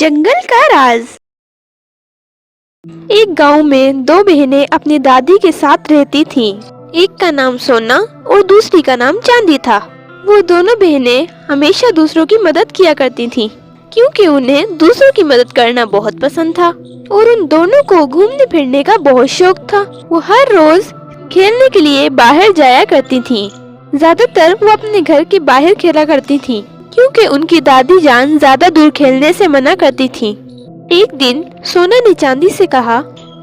जंगल का राज। एक गांव में दो बहनें अपनी दादी के साथ रहती थीं। एक का नाम सोना और दूसरी का नाम चांदी था। वो दोनों बहनें हमेशा दूसरों की मदद किया करती थीं, क्योंकि उन्हें दूसरों की मदद करना बहुत पसंद था और उन दोनों को घूमने फिरने का बहुत शौक था। वो हर रोज खेलने के लिए बाहर जाया करती थीं। ज्यादातर वो अपने घर के बाहर खेला करती थीं, क्योंकि उनकी दादी जान ज्यादा दूर खेलने से मना करती थी। एक दिन सोना ने चांदी से कहा,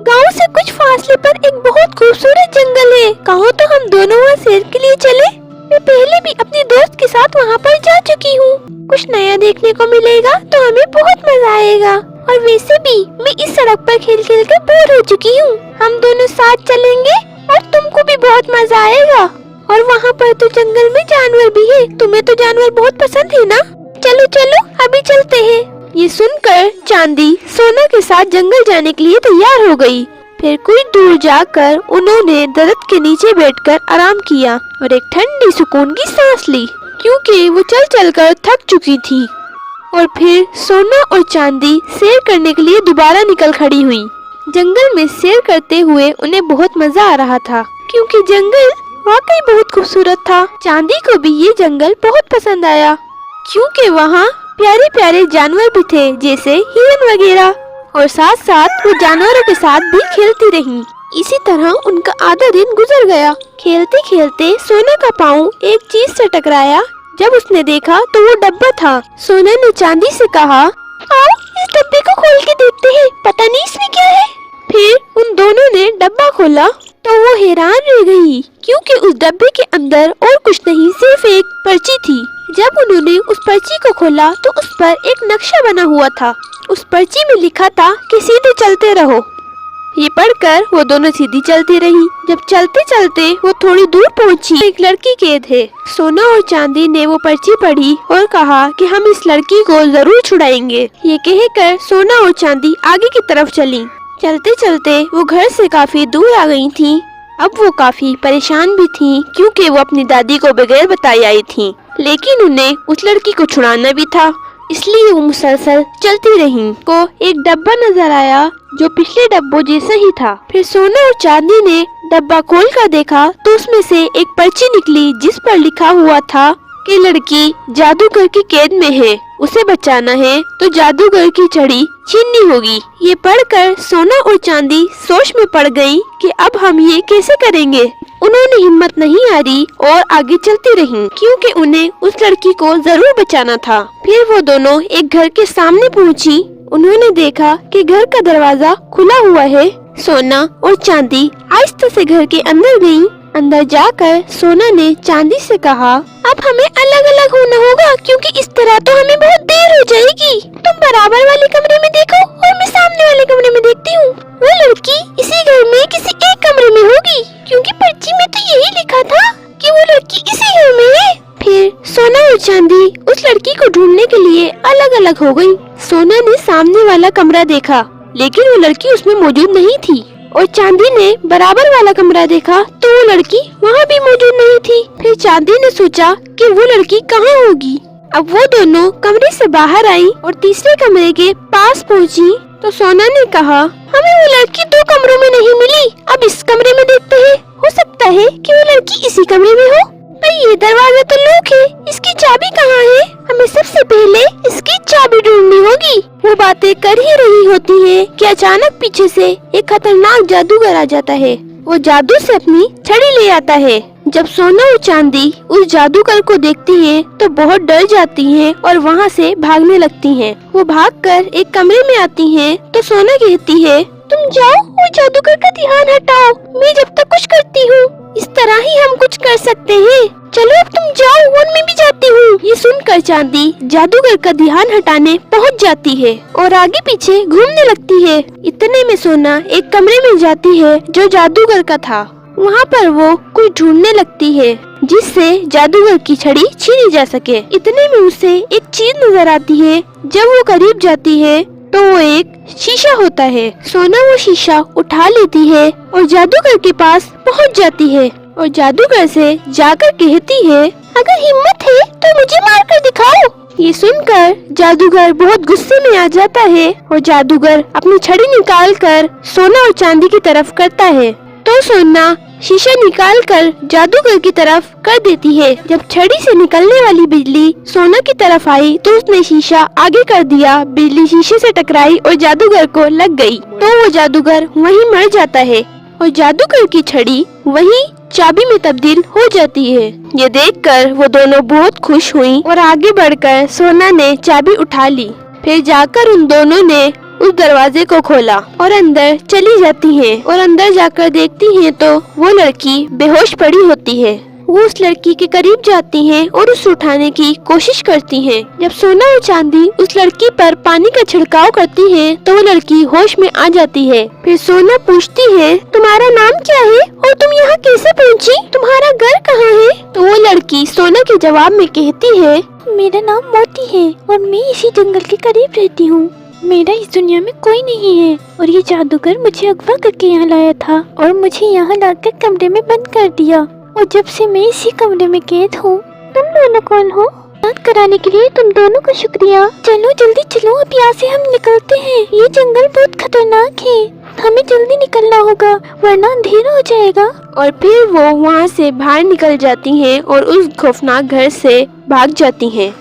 गांव से कुछ फासले पर एक बहुत खूबसूरत जंगल है, कहो तो हम दोनों वहाँ सैर के लिए चले। मैं पहले भी अपनी दोस्त के साथ वहाँ पर जा चुकी हूँ, कुछ नया देखने को मिलेगा तो हमें बहुत मजा आएगा। और वैसे भी मैं इस सड़क पर खेल खेल कर बोर हो चुकी हूँ। हम दोनों साथ चलेंगे और तुमको भी बहुत मजा आएगा। और वहाँ पर तो जंगल में जानवर भी है, तुम्हें तो जानवर बहुत पसंद है ना? चलो चलो अभी चलते हैं। ये सुनकर चांदी सोना के साथ जंगल जाने के लिए तैयार हो गई। फिर कुछ दूर जाकर उन्होंने दरख्त के नीचे बैठकर आराम किया और एक ठंडी सुकून की सांस ली, क्योंकि वो चल चल कर थक चुकी थी। और फिर सोना और चांदी सैर करने के लिए दोबारा निकल खड़ी हुई। जंगल में सैर करते हुए उन्हें बहुत मजा आ रहा था, क्योंकि जंगल वाकई बहुत खूबसूरत था। चांदी को भी ये जंगल बहुत पसंद आया, क्योंकि वहाँ प्यारे प्यारे जानवर भी थे, जैसे हिरन वगैरह, और साथ साथ वो जानवरों के साथ भी खेलती रहीं। इसी तरह उनका आधा दिन गुजर गया। खेलते खेलते सोना का पाँव एक चीज से टकराया। जब उसने देखा तो वो डब्बा था। सोना ने चांदी से कहा, आओ इस डब्बे को खोल के देखते हैं, पता नहीं इसमें क्या है। फिर उन दोनों ने डब्बा खोला तो वो हैरान रह गई, क्योंकि उस डब्बे के अंदर और कुछ नहीं, सिर्फ एक पर्ची थी। जब उन्होंने उस पर्ची को खोला तो उस पर एक नक्शा बना हुआ था। उस पर्ची में लिखा था कि सीधे चलते रहो। ये पढ़कर वो दोनों सीधी चलती रही। जब चलते चलते वो थोड़ी दूर पहुंची, एक लड़की कैद है। सोना और चांदी ने वो पर्ची पढ़ी और कहा कि हम इस लड़की को जरूर छुड़ाएंगे। ये कहकर सोना और चांदी आगे की तरफ चली। चलते चलते वो घर से काफी दूर आ गई थीं। अब वो काफी परेशान भी थीं, क्योंकि वो अपनी दादी को बगैर बताए आई थीं। लेकिन उन्हें उस लड़की को छुड़ाना भी था, इसलिए वो मुसलसल चलती रहीं। को एक डब्बा नजर आया जो पिछले डब्बों जैसा ही था। फिर सोना और चांदी ने डब्बा खोल कर देखा तो उसमें से एक पर्ची निकली, जिस पर लिखा हुआ था कि लड़की जादूगर की कैद में है, उसे बचाना है तो जादूगर की छड़ी छीननी होगी। ये पढ़कर सोना और चांदी सोच में पड़ गई कि अब हम ये कैसे करेंगे। उन्होंने हिम्मत नहीं हारी और आगे चलती रहीं, क्योंकि उन्हें उस लड़की को जरूर बचाना था। फिर वो दोनों एक घर के सामने पहुंची। उन्होंने देखा कि घर का दरवाजा खुला हुआ है। सोना और चांदी आहिस्ते से घर के अंदर गईं। अंदर जाकर सोना ने चांदी से कहा, अब हमें अलग अलग होना होगा, क्योंकि इस तरह तो हमें बहुत देर हो जाएगी। तुम बराबर वाले कमरे में देखो और मैं सामने वाले कमरे में देखती हूँ। वो लड़की इसी घर में किसी एक कमरे में होगी, क्योंकि पर्ची में तो यही लिखा था कि वो लड़की इसी घर में है। फिर सोना और चांदी उस लड़की को ढूंढने के लिए अलग अलग हो गयी। सोना ने सामने वाला कमरा देखा, लेकिन वो लड़की उसमें मौजूद नहीं थी। और चांदी ने बराबर वाला कमरा देखा तो वो लड़की वहाँ भी मौजूद नहीं थी। फिर चांदी ने सोचा कि वो लड़की कहाँ होगी। अब वो दोनों कमरे से बाहर आई और तीसरे कमरे के पास पहुँची तो सोना ने कहा, हमें वो लड़की दो कमरों में नहीं मिली, अब इस कमरे में देखते हैं, हो सकता है कि वो लड़की इसी कमरे में हो। पर ये दरवाजा तो लॉक है, इसकी चाबी कहाँ है? हमें सबसे पहले इसकी चाबी ढूंढनी होगी। वो बातें कर ही रही होती है कि अचानक पीछे से एक खतरनाक जादूगर आ जाता है। वो जादू से अपनी छड़ी ले आता है। जब सोना और चांदी उस जादूगर को देखती हैं तो बहुत डर जाती हैं और वहाँ से भागने लगती हैं। वो भागकर एक कमरे में आती हैं तो सोना कहती है, तुम जाओ और जादूगर का ध्यान हटाओ, मैं जब तक कुछ करती हूँ। इस तरह ही हम कुछ कर सकते हैं। चलो अब तुम जाओ और मैं भी जाती हूँ। ये सुनकर चांदी जादूगर का ध्यान हटाने पहुँच जाती है और आगे पीछे घूमने लगती है। इतने में सोना एक कमरे में जाती है जो जादूगर का था। वहाँ पर वो कुछ ढूंढने लगती है जिससे जादूगर की छड़ी छीनी जा सके। इतने में उसे एक चीज नजर आती है। जब वो करीब जाती है तो वो एक शीशा होता है। सोना वो शीशा उठा लेती है और जादूगर के पास पहुंच जाती है और जादूगर से जाकर कहती है, अगर हिम्मत है तो मुझे मार कर दिखाओ। ये सुनकर जादूगर बहुत गुस्से में आ जाता है और जादूगर अपनी छड़ी निकालकर सोना और चांदी की तरफ करता है। तो सोना शीशा निकालकर जादूगर की तरफ कर देती है। जब छड़ी से निकलने वाली बिजली सोना की तरफ आई तो उसने शीशा आगे कर दिया। बिजली शीशे से टकराई और जादूगर को लग गई तो वो जादूगर वहीं मर जाता है और जादूगर की छड़ी वहीं चाबी में तब्दील हो जाती है। ये देखकर वो दोनों बहुत खुश हुई और आगे बढ़कर सोना ने चाबी उठा ली। फिर जाकर उन दोनों ने उस दरवाजे को खोला और अंदर चली जाती हैं और अंदर जाकर देखती हैं तो वो लड़की बेहोश पड़ी होती है। वो उस लड़की के करीब जाती हैं और उसे उठाने की कोशिश करती हैं। जब सोना और चांदी उस लड़की पर पानी का छिड़काव करती हैं तो वो लड़की होश में आ जाती है। फिर सोना पूछती है, तुम्हारा नाम क्या है और तुम यहाँ कैसे पहुँची? तुम्हारा घर कहाँ है? तो वो लड़की सोना के जवाब में कहती है, मेरा नाम मोती है और मैं इसी जंगल के करीब रहती हूँ। मेरा इस दुनिया में कोई नहीं है और ये जादूगर मुझे अगवा करके यहाँ लाया था और मुझे यहाँ लाकर कमरे में बंद कर दिया और जब से मैं इसी कमरे में कैद हूँ। तुम दोनों कौन हो? बात कराने के लिए तुम दोनों का शुक्रिया। चलो जल्दी चलो, अब यहाँ से हम निकलते हैं। ये जंगल बहुत खतरनाक है, हमें जल्दी निकलना होगा वरना अंधेरा हो जाएगा। और फिर वो वहाँ से बाहर निकल जाती हैं और उस खौफनाक घर से भाग जाती हैं।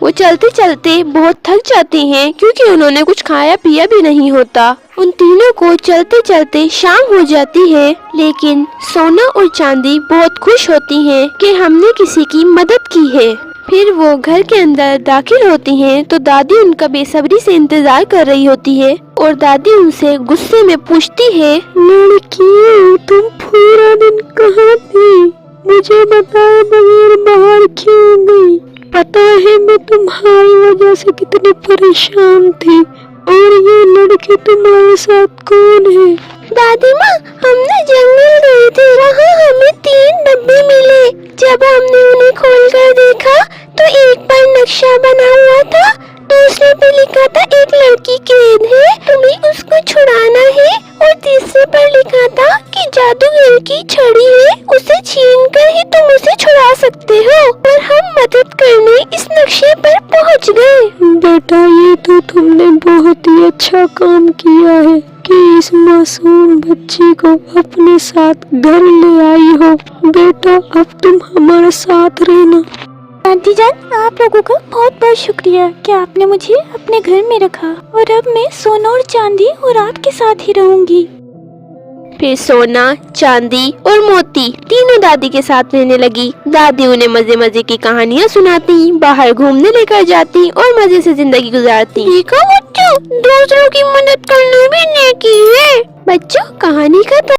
वो चलते चलते बहुत थक जाती हैं क्योंकि उन्होंने कुछ खाया पिया भी नहीं होता। उन तीनों को चलते चलते शाम हो जाती है, लेकिन सोना और चांदी बहुत खुश होती हैं कि हमने किसी की मदद की है। फिर वो घर के अंदर दाखिल होती हैं तो दादी उनका बेसब्री से इंतजार कर रही होती है और दादी उनसे गुस्से में पूछती है, लड़की तुम पूरा दिन कहाँ थी? मुझे बताए बगैर बाहर क्यों गई? पता है मैं तुम्हारी वजह से कितनी परेशान थी। और ये लड़के तुम्हारे साथ कौन है? दादी माँ, हमने जंगल गए थे, वहाँ हमें 3 डब्बे मिले। जब हमने उन्हें खोलकर देखा तो एक पर नक्शा बना हुआ था, दूसरे पे लिखा था एक लड़की कैद है, तुम्हें उसको छुड़ाना है, और तीसरे पर लिखा था कि जादूगर की छड़ी है, उसे छीनकर ही तुम उसे छुड़ा सकते हो। और हम मदद करने इस नक्शे पर पहुंच गए। बेटा ये तो तुमने बहुत ही अच्छा काम किया है कि इस मासूम बच्ची को अपने साथ घर ले आई हो। बेटा अब तुम हमारे साथ रहना। आंटी जान, आप लोगों का बहुत बहुत शुक्रिया कि आपने मुझे अपने घर में रखा और अब मैं सोना और चांदी और आपके साथ ही रहूंगी। फिर सोना, चांदी और मोती तीनों दादी के साथ रहने लगी। दादी उन्हें मजे मजे की कहानियाँ सुनाती, बाहर घूमने लेकर जाती और मजे से जिंदगी गुजारती। देखो बच्चों, दूसरों की मदद करना भी नेकी है। बच्चों, कहानी खत्म।